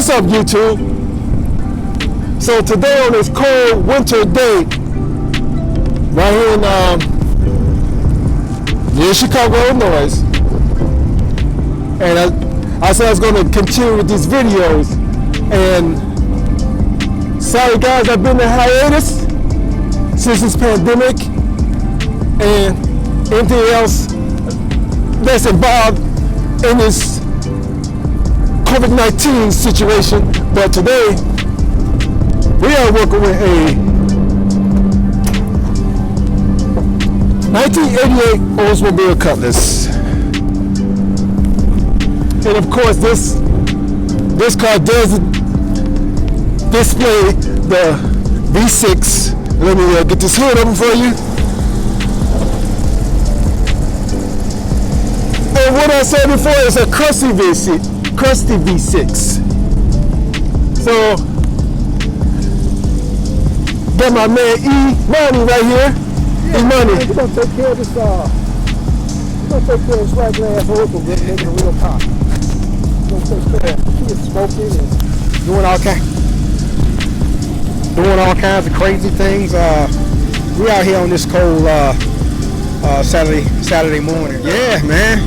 What's up, YouTube? So today on this cold winter day, right here in near Chicago, Illinois, and I said I was going to continue with these videos. And sorry guys, I've been in hiatus since this pandemic and anything else that's involved in this COVID-19 situation. But today we are working with a 1988 Oldsmobile Cutlass, and of course this car does display the V6. Let me get this hood open for you. And what I said before is a crusty V6. So got my man E-Money right here. E-Money. We're gonna take care of this. We're gonna take care of this right glass hood and make it a real car. We're gonna take care of it. It's smoking and doing all kinds of crazy things. We out here on this cold Saturday morning. Yeah, man.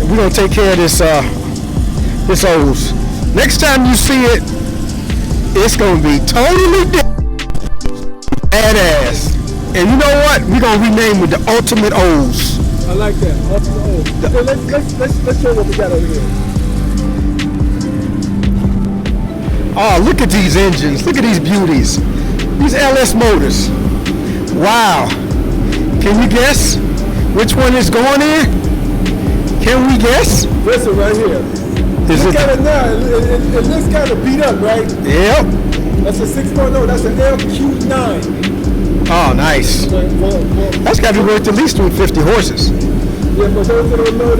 We're gonna take care of this Olds. Next time you see it, it's gonna be totally different. Badass. And you know what? We're gonna rename it the Ultimate Olds. I like that. Ultimate Olds. So let's show what we got over here. Oh, look at these engines. Look at these beauties. These LS motors. Wow. Can you guess which one is going in? Can we guess? This one right here. Look at it now. It looks kind of beat up, right? Yep. That's a 6.0. That's an LQ9. Oh, nice. That's got to be worth at least 250 horses. Yeah, but those that don't know, it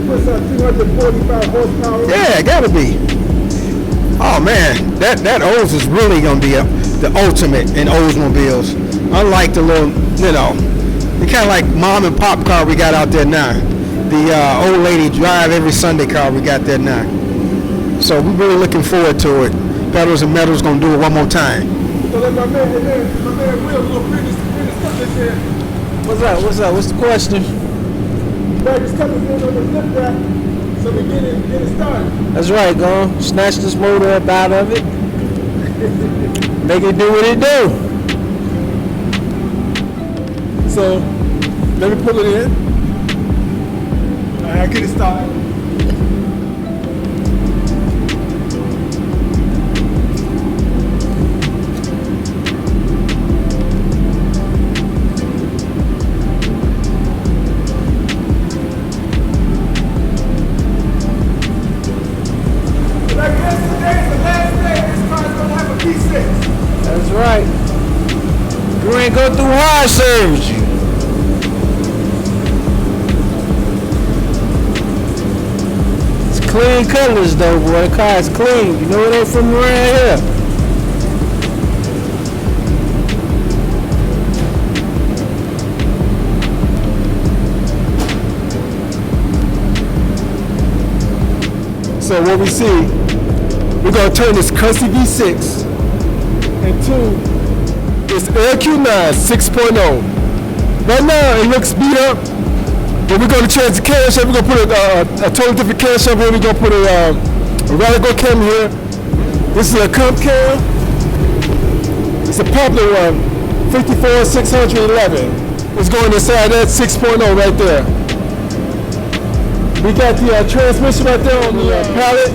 puts out 245 horsepower. Yeah, it got to be. Oh man, that Olds is really gonna be the ultimate in Oldsmobiles. Unlike the little, the kind of like mom and pop car we got out there now. The old lady drive every Sunday car we got there now. So we're really looking forward to it. Pedals and Metals gonna do it one more time. So like my man Will, little British stuff in there. What's up? What's the question? Right, just coming in on the lip wrap. So we get it started. That's right, go snatch this motor up out of it. Make it do what it do. So let me pull it in. Alright, get it started. That's right. You ain't go through hard service. It's clean colors though, boy. The car is clean. You know it ain't from around here. So what we see, we're gonna turn this crusty V6 into this LQ9 6.0. Right now it looks beat up, but we're gonna change the camshaft. We're gonna put a totally different camshaft here. We're gonna put a radical cam here. This is a comp cam. It's a popular one, 54-611. It's going inside that 6.0 right there. We got the transmission right there on the pallet.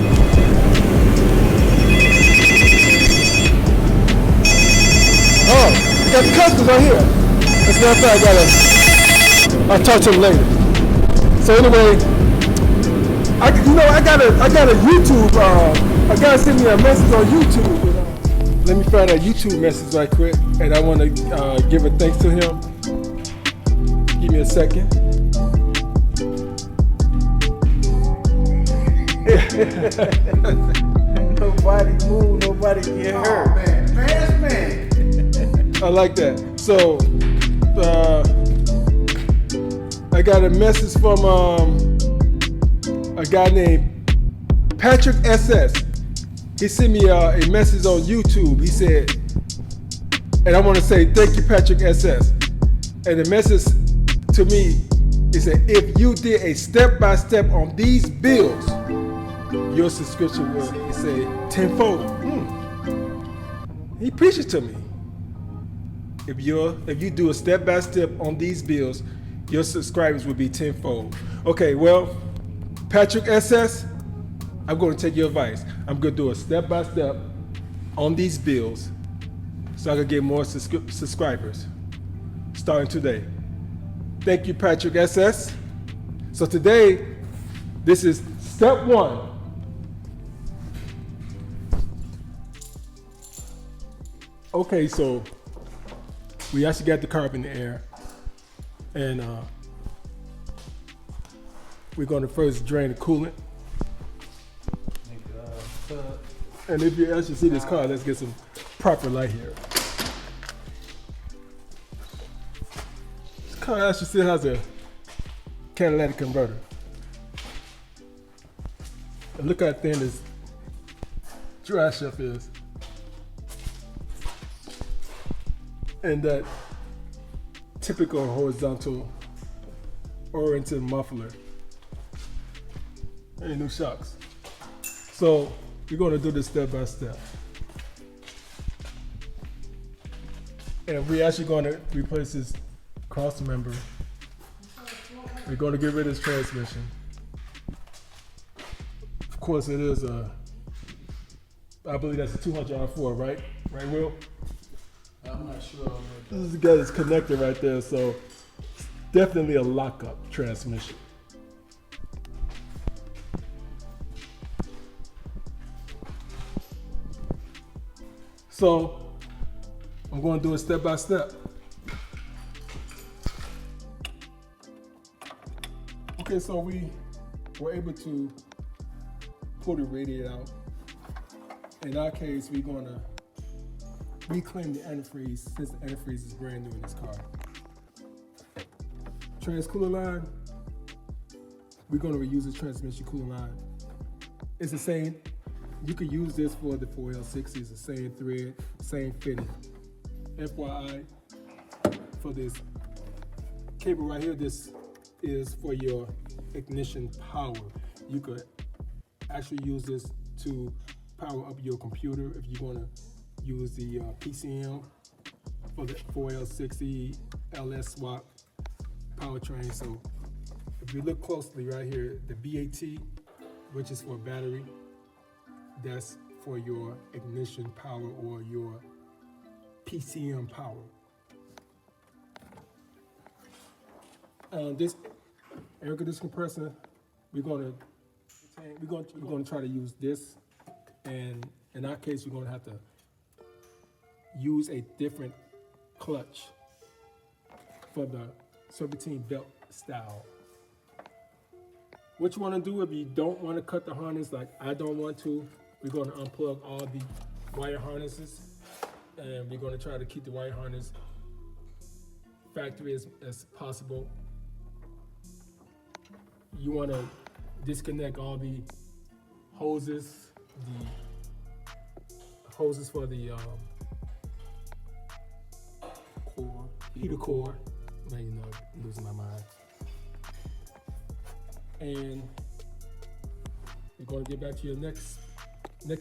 Oh, we got the customs right here. That's not fact, I'll talk to him later. So anyway, I got a YouTube. I gotta send me a message on YouTube. Let me find that YouTube message right quick, and I want to give a thanks to him. Give me a second. Nobody move, nobody get hurt. Oh man, fast man. I like that. So I got a message from a guy named Patrick SS, he sent me a message on YouTube. He said, and I want to say thank you, Patrick SS. And the message to me, he said, if you did a step-by-step on these bills, your subscription will, he said, tenfold. He preached it to me. If you do a step-by-step on these bills, your subscribers will be tenfold. Okay, well, Patrick SS, I'm going to take your advice. I'm going to do a step-by-step on these bills so I can get more subscribers starting today. Thank you, Patrick SS. So today, this is step 1. Okay, so we actually got the car up in the air, and we're going to first drain the coolant. And if you actually see this car, let's get some proper light here. This car actually still has a catalytic converter. And look how thin this dry shaft is. And that typical horizontal oriented muffler. Ain't no shocks. So we're going to do this step by step. And we're actually going to replace this cross member. We're going to get rid of this transmission. Of course, it is I believe that's a 200 R4, right? Right, Will? I'm not sure. This is the guy that's connected right there, so it's definitely a lockup transmission. So I'm going to do it step by step. Okay, so we were able to pull the radiator out. In our case, we're going to reclaim the antifreeze since the antifreeze is brand new in this car. Trans cooler line, we're going to reuse the transmission cooler line. It's the same. You could use this for the 4L60s, the same thread, same fitting. FYI, for this cable right here, this is for your ignition power. You could actually use this to power up your computer if you want to use the PCM for the 4L60 LS Swap powertrain. So if you look closely right here, the BAT, which is for battery, that's for your ignition power or your PCM power. This air conditioning compressor, we're going to try to use this, and in our case, we're going to have to use a different clutch for the serpentine belt style. What you want to do if you don't want to cut the harness, like I don't want to, we're going to unplug all the wire harnesses, and we're going to try to keep the wire harness factory as possible. You want to disconnect all the hoses for the heater core. Now you know, I'm losing my mind. And you're going to get back to your next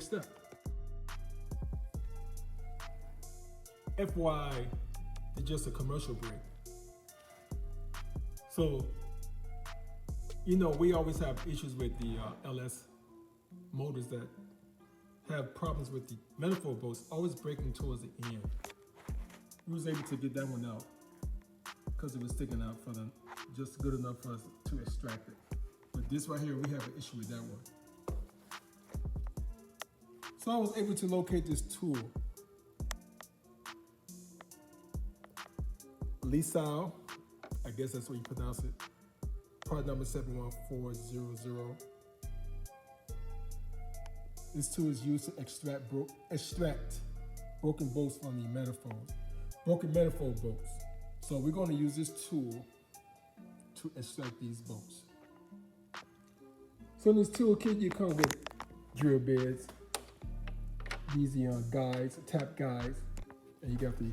step. FYI, it's just a commercial break. So, you know, we always have issues with the LS motors that have problems with the manifold bolts always breaking towards the end. We was able to get that one out because it was sticking out for them, just good enough for us to extract it. But this right here, we have an issue with that one. So I was able to locate this tool. Lisal, I guess that's what you pronounce it. Part number 71400. This tool is used to extract broken bolts from the manifold. Broken manifold bolts. So we're going to use this tool to extract these bolts. So in this toolkit, you come with drill bits, these guides, tap guides, and you got the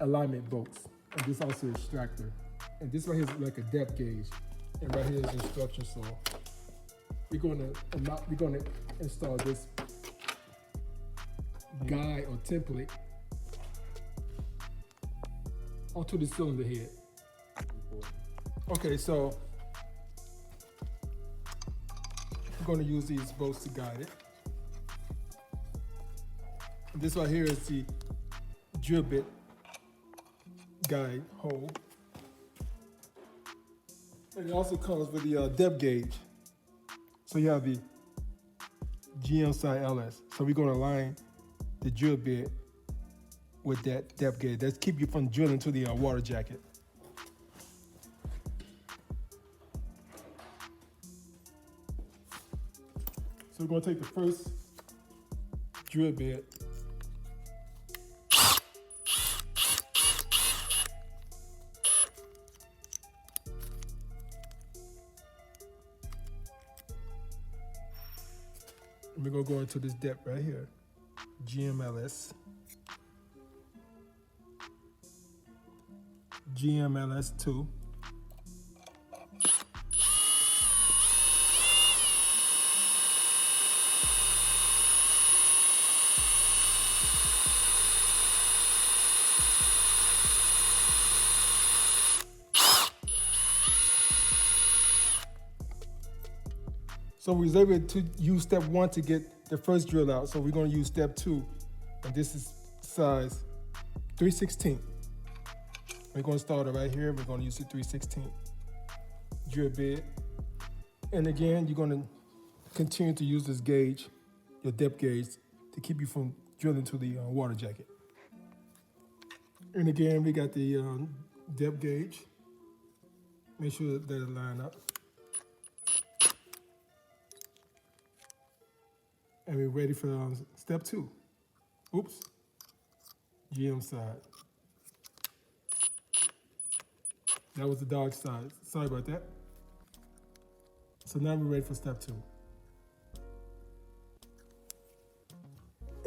alignment bolts, and this also extractor. And this right here is like a depth gauge, and right here is instruction. So we're gonna install this guide or template onto the cylinder head. Okay, so we're going to use these bolts to guide it. And this right here is the drill bit guide hole. And it also comes with the depth gauge. So you have the GM side LS. So we're going to align the drill bit with that depth gauge. That's keep you from drilling to the water jacket. So we're going to take the first drill bit and we're going to go into this depth right here, GMLS. GMLS2. So we was able to use step 1 to get the first drill out. So we're going to use step 2, and this is size 3/16. We're going to start it right here. We're going to use the 3/16 drill bit. And again, you're going to continue to use this gauge, your depth gauge, to keep you from drilling to the water jacket. And again, we got the depth gauge. Make sure that it line up. And we're ready for step 2. Oops, GM side. That was the Dodge side. Sorry about that. So now we're ready for step 2.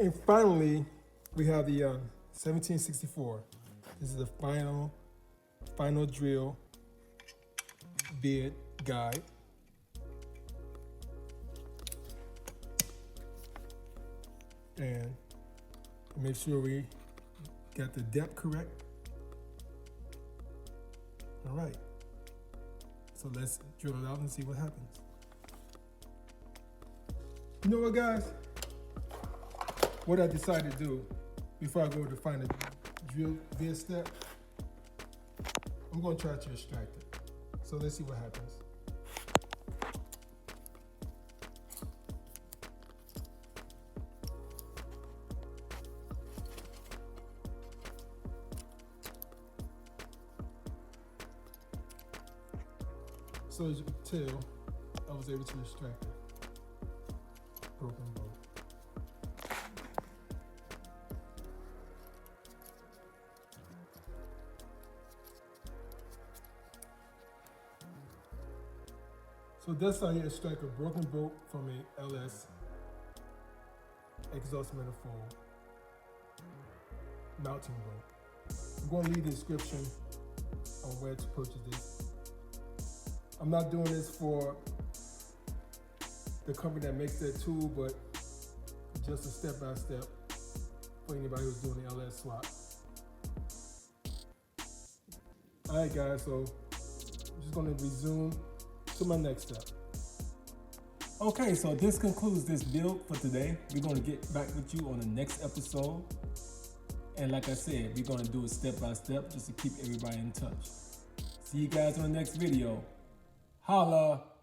And finally, we have the 1764. This is the final drill bit guide. And make sure we got the depth correct. All right, so let's drill it out and see what happens. You know what, guys? What I decided to do before I go to find a drill bit step, I'm going to try to extract it. So let's see what happens. So as you can tell, I was able to extract it. Broken bolt. So that's how you extract a broken bolt from a LS exhaust manifold mounting bolt. I'm going to leave the description on where to purchase this. I'm not doing this for the company that makes that tool, but just a step-by-step for anybody who's doing the LS swap. All right, guys, so I'm just gonna resume to my next step. Okay, so this concludes this build for today. We're gonna get back with you on the next episode. And like I said, we're gonna do it step-by-step just to keep everybody in touch. See you guys on the next video. Holla!